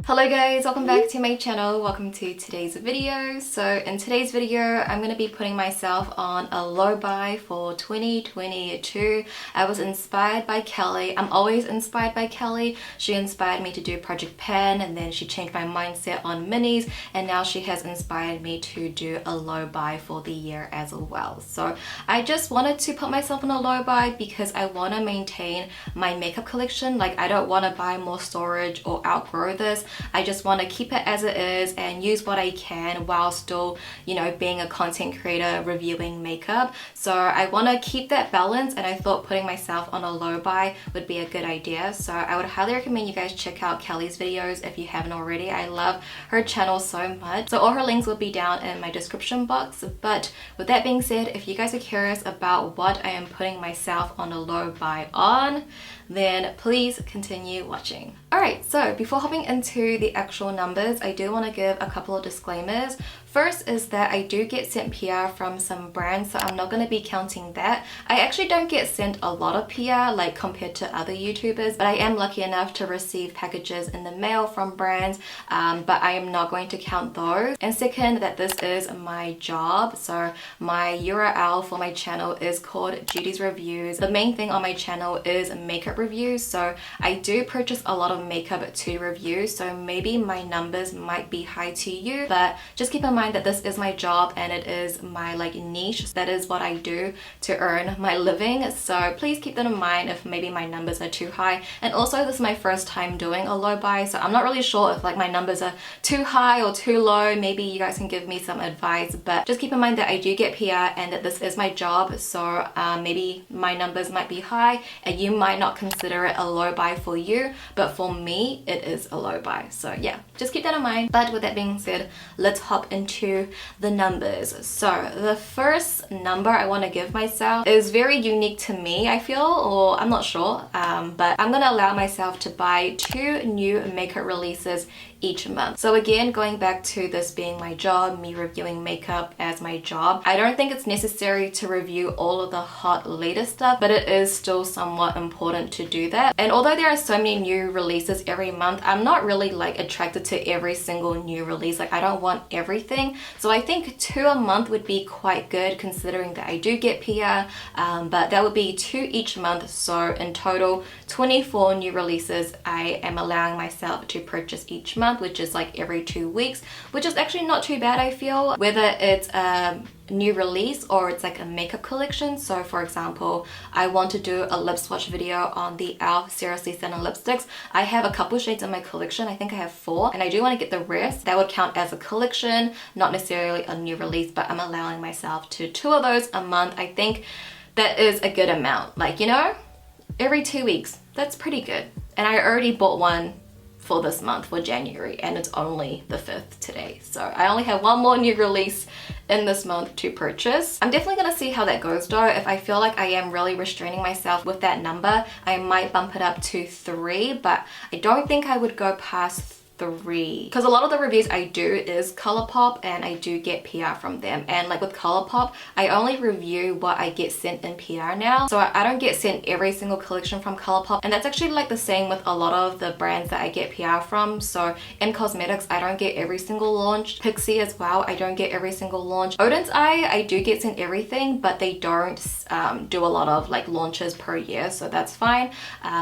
Hello guys, welcome back to my channel. Welcome to today's video. So in today's video, I'm going to be putting myself on a low buy for 2022. I was inspired by Kelly. I'm always inspired by Kelly. She inspired me to do Project Pen, and then she changed my mindset on minis, and now she has inspired me to do a low buy for the year as well. So I just wanted to put myself on a low buy because I want to maintain my makeup collection. Like, I don't want to buy more storage or outgrow this. I just want to keep it as it is and use what I can while still, you know, being a content creator reviewing makeup. So I want to keep that balance, and I thought putting myself on a low buy would be a good idea. So I would highly recommend you guys check out Kelly's videos if you haven't already. I love her channel so much. So all her links will be down in my description box. But with that being said, if you guys are curious about what I am putting myself on a low buy on, then please continue watching. Alright, so before hopping into the actual numbers, I do want to give a couple of disclaimers. First is that I do get sent PR from some brands, so I'm not going to be counting that. I actually don't get sent a lot of PR like compared to other YouTubers, but I am lucky enough to receive packages in the mail from brands, but I am not going to count those. And second, that this is my job, so my URL for my channel is called Judy's Reviews. The main thing on my channel is makeup reviews, so I do purchase a lot of makeup to review, so maybe my numbers might be high to you, but just keep in mind that this is my job and it is my like niche. That is what I do to earn my living, so please keep that in mind if maybe my numbers are too high. And also, this is my first time doing a low buy, so I'm not really sure if like my numbers are too high or too low. Maybe you guys can give me some advice, but just keep in mind that I do get PR and that this is my job, so maybe my numbers might be high and you might not consider it a low buy for you, but for me it is a low buy. So yeah, just keep that in mind. But with that being said, let's hop into the numbers. So the first number I want to give myself is very unique to me, I feel, or I'm not sure, but I'm gonna allow myself to buy 2 new makeup releases each month. So again, going back to this being my job, me reviewing makeup as my job, I don't think it's necessary to review all of the hot latest stuff, but it is still somewhat important to do that. And although there are so many new releases every month, I'm not really like attracted to every single new release. Like, I don't want everything. So I think 2 a month would be quite good considering that I do get PR, but that would be 2 each month. So in total, 24 new releases I am allowing myself to purchase each month, which is like every 2 weeks, which is actually not too bad, I feel, whether it's a new release or it's like a makeup collection. So for example, I want to do a lip swatch video on the e.l.f. Seriously Stunning lipsticks. I have a couple shades in my collection. I think I have 4, and I do want to get the rest. That would count as a collection, not necessarily a new release, but I'm allowing myself to 2 of those a month. I think that is a good amount. Like, you know, every 2 weeks, that's pretty good. And I already bought one for this month, for January, and it's only the 5th today. So I only have 1 more new release in this month to purchase. I'm definitely gonna see how that goes though. If I feel like I am really restraining myself with that number, I might bump it up to 3, but I don't think I would go past 3 because a lot of the reviews I do is Colourpop, and I do get PR from them. And like with Colourpop, I only review what I get sent in PR now, so I don't get sent every single collection from Colourpop. And that's actually like the same with a lot of the brands that I get PR from. So in cosmetics, I don't get every single launch. Pixie as well, I don't get every single launch. Oden's Eye, I do get sent everything, but they don't do a lot of like launches per year, so that's fine.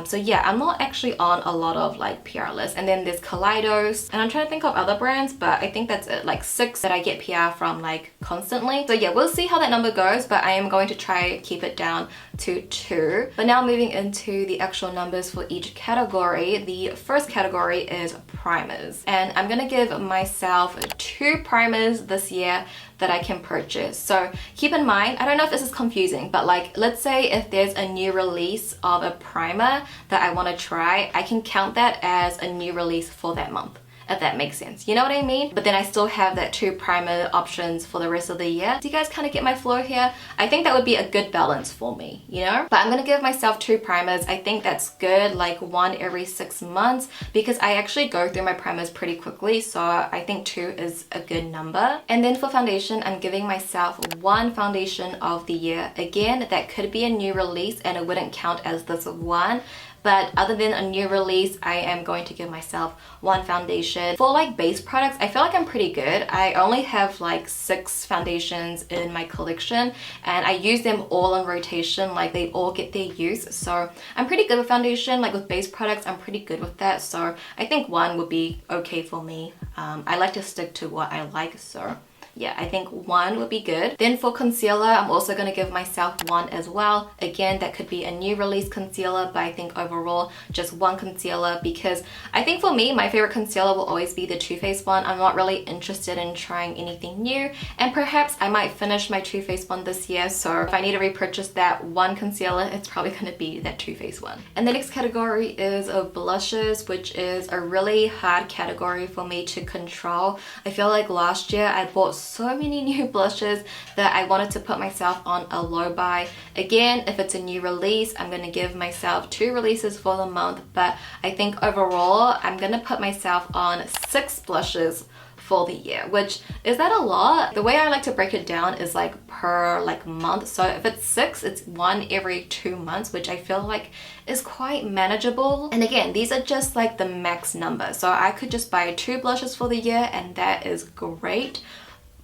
So yeah, I'm not actually on a lot of like PR lists. And then there's Kaleidos, and I'm trying to think of other brands, but I think that's it, like 6 that I get PR from like constantly. So yeah, we'll see how that number goes, but I am going to try keep it down to 2. But now moving into the actual numbers for each category. The first category is primers, and I'm gonna give myself 2 primers this year that I can purchase. So keep in mind, I don't know if this is confusing, but like, let's say if there's a new release of a primer that I want to try, I can count that as a new release for that month, if that makes sense. You know what I mean? But then I still have that 2 primer options for the rest of the year. Do you guys kind of get my flow here? I think that would be a good balance for me, you know? But I'm gonna give myself 2 primers. I think that's good, like 1 every 6 months, because I actually go through my primers pretty quickly, so I think 2 is a good number. And then for foundation, I'm giving myself 1 foundation of the year. Again, that could be a new release and it wouldn't count as this one, But other than a new release, I am going to give myself one foundation. For like base products, I feel like I'm pretty good. I only have like 6 foundations in my collection and I use them all in rotation, like they all get their use. So I'm pretty good with foundation. Like with base products, I'm pretty good with that. So I think one would be okay for me. I like to stick to what I like, so yeah, I think one would be good. Then for concealer, I'm also going to give myself one as well. Again, that could be a new release concealer, but I think overall just one concealer, because I think for me, my favorite concealer will always be the Too Faced one. I'm not really interested in trying anything new, and perhaps I might finish my Too Faced one this year, so if I need to repurchase that one concealer, it's probably going to be that Too Faced one. And the next category is of blushes, which is a really hard category for me to control. I feel like last year I bought so many new blushes that I wanted to put myself on a low buy. Again, if it's a new release, I'm going to give myself 2 releases for the month, but I think overall I'm going to put myself on 6 blushes for the year, which is that a lot? The way I like to break it down is like per like month. So if it's 6, it's 1 every 2 months, which I feel like is quite manageable. And again, these are just like the max number. So I could just buy 2 blushes for the year and that is great.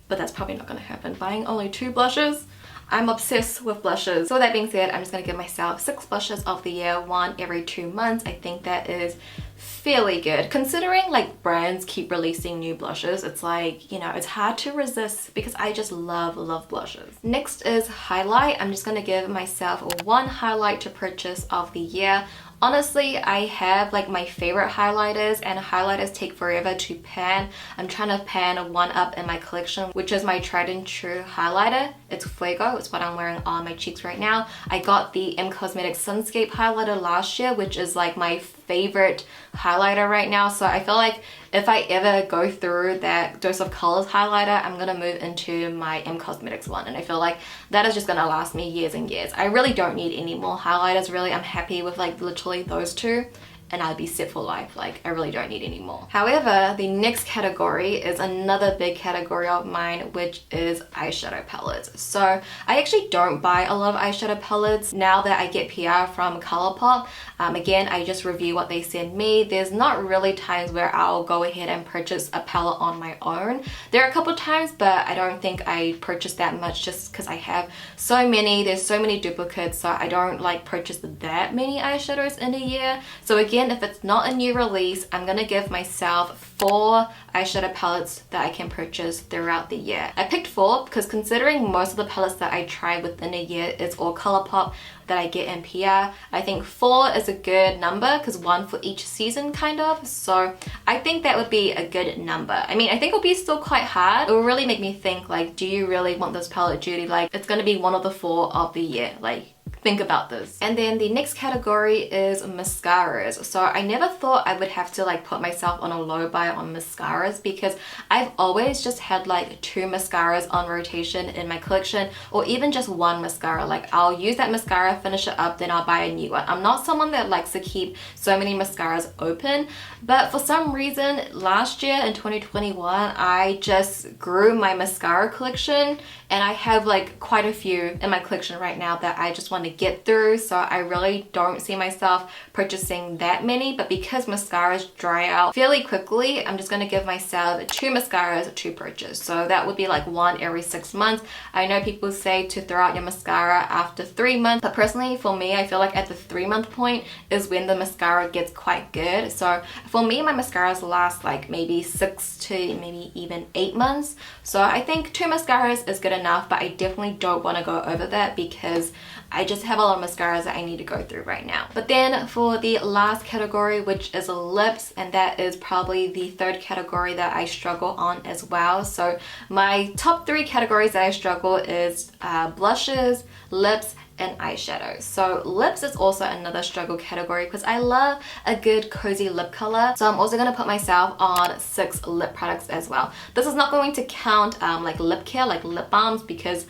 But that's probably not going to happen. Buying only 2 blushes? I'm obsessed with blushes. So with that being said, I'm just going to give myself 6 blushes of the year, 1 every 2 months. I think that is fairly good. Considering like brands keep releasing new blushes, it's like, you know, it's hard to resist because I just love blushes. Next is highlight. I'm just going to give myself 1 highlight to purchase of the year. Honestly, I have like my favorite highlighters, and highlighters take forever to pan. I'm trying to pan one up in my collection, which is my tried and true highlighter. It's Fuego. It's what I'm wearing on my cheeks right now. I got the M Cosmetics Sunscape highlighter last year, which is like my favorite highlighter right now. So I feel like if I ever go through that Dose of Colors highlighter, I'm gonna move into my M Cosmetics one, and I feel like that is just gonna last me years and years. I really don't need any more highlighters, really. I'm happy with like literally those 2 and I'll be set for life. Like, I really don't need any more. However, the next category is another big category of mine, which is eyeshadow palettes. So I actually don't buy a lot of eyeshadow palettes now that I get PR from Colourpop. Again, I just review what they send me. There's not really times where I'll go ahead and purchase a palette on my own. There are a couple times, but I don't think I purchase that much just because I have so many. There's so many duplicates, so I don't like purchase that many eyeshadows in a year. So again, if it's not a new release, I'm gonna give myself 4 eyeshadow palettes that I can purchase throughout the year. I picked 4 because considering most of the palettes that I try within a year is all Colourpop that I get in PR, I think 4 is a good number because 1 for each season kind of. So I think that would be a good number. I mean, I think it'll be still quite hard. It will really make me think like, do you really want this palette, Judy? Like, it's gonna be one of the 4 of the year. Like, think about this. And then the next category is mascaras. So I never thought I would have to like put myself on a low buy on mascaras because I've always just had like 2 mascaras on rotation in my collection, or even just 1 mascara. Like, I'll use that mascara, finish it up, then I'll buy a new one. I'm not someone that likes to keep so many mascaras open, but for some reason last year in 2021 I just grew my mascara collection, and I have like quite a few in my collection right now that I just want to get through. So I really don't see myself purchasing that many, but because mascaras dry out fairly quickly, I'm just going to give myself 2 mascaras to purchase. So that would be like 1 every 6 months. I know people say to throw out your mascara after 3 months, but personally for me, I feel like at the 3-month point is when the mascara gets quite good. So for me, my mascaras last like maybe 6 to maybe even 8 months. So I think 2 mascaras is good enough, but I definitely don't want to go over that because I just have a lot of mascaras that I need to go through right now. But then for the last category, which is lips, and that is probably the 3rd category that I struggle on as well. So my top 3 categories that I struggle is blushes, lips, and eyeshadow. So lips is also another struggle category because I love a good cozy lip color. So I'm also going to put myself on 6 lip products as well. This is not going to count like lip care, like lip balms, because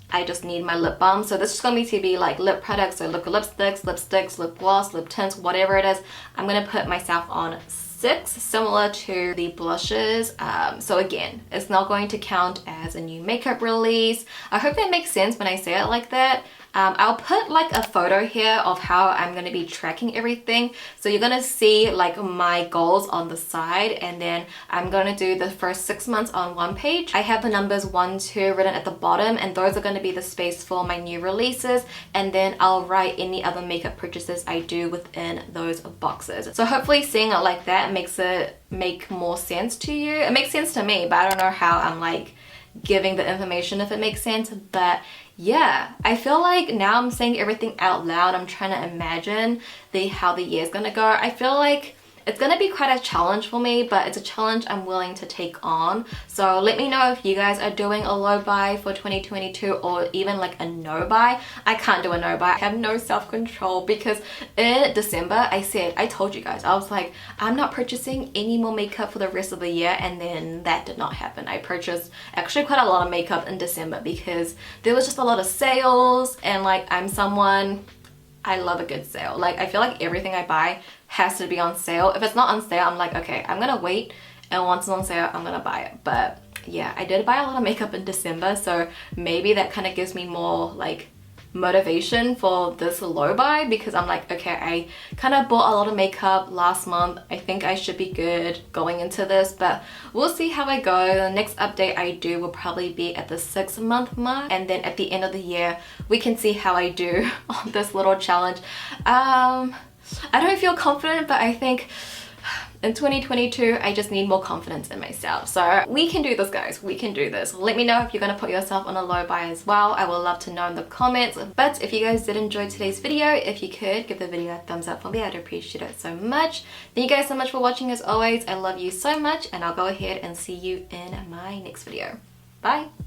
I just need my lip balm. So this is going to be like lip products, so lipsticks, lip gloss, lip tints, whatever it is. I'm going to put myself on 6, similar to the blushes. So again, it's not going to count as a new makeup release. I hope that makes sense when I say it like that. I'll put like a photo here of how I'm going to be tracking everything. So you're going to see like my goals on the side, and then I'm going to do the first 6 months on one page. I have the numbers 1, 2 written at the bottom, and those are going to be the space for my new releases, and then I'll write any other makeup purchases I do within those boxes. So hopefully seeing it like that makes it make more sense to you. It makes sense to me, but I don't know how I'm like giving the information, if it makes sense. But yeah, I feel like now I'm saying everything out loud. I'm trying to imagine how the year's gonna go. I feel like it's gonna be quite a challenge for me, but it's a challenge I'm willing to take on. So let me know if you guys are doing a low buy for 2022, or even like a no buy. I can't do a no buy. I have no self-control, because in December I told you guys, I was like, I'm not purchasing any more makeup for the rest of the year, and then that did not happen. I purchased actually quite a lot of makeup in December because there was just a lot of sales, and like I'm someone, I love a good sale. Like I feel like everything I buy has to be on sale. If it's not on sale, I'm like, okay, I'm gonna wait, and once it's on sale, I'm gonna buy it. But yeah, I did buy a lot of makeup in December, so maybe that kind of gives me more like motivation for this low buy, because I'm like, okay, I kind of bought a lot of makeup last month. I think I should be good going into this, but we'll see how I go. The next update I do will probably be at the 6 month mark, and then at the end of the year we can see how I do on this little challenge. I don't feel confident, but I think in 2022 I just need more confidence in myself. So we can do this, guys. We can do this. Let me know if you're gonna put yourself on a low buy as well. I would love to know in the comments. But if you guys did enjoy today's video, if you could give the video a thumbs up for me, I'd appreciate it so much. Thank you guys so much for watching. As always, I love you so much, and I'll go ahead and see you in my next video. Bye.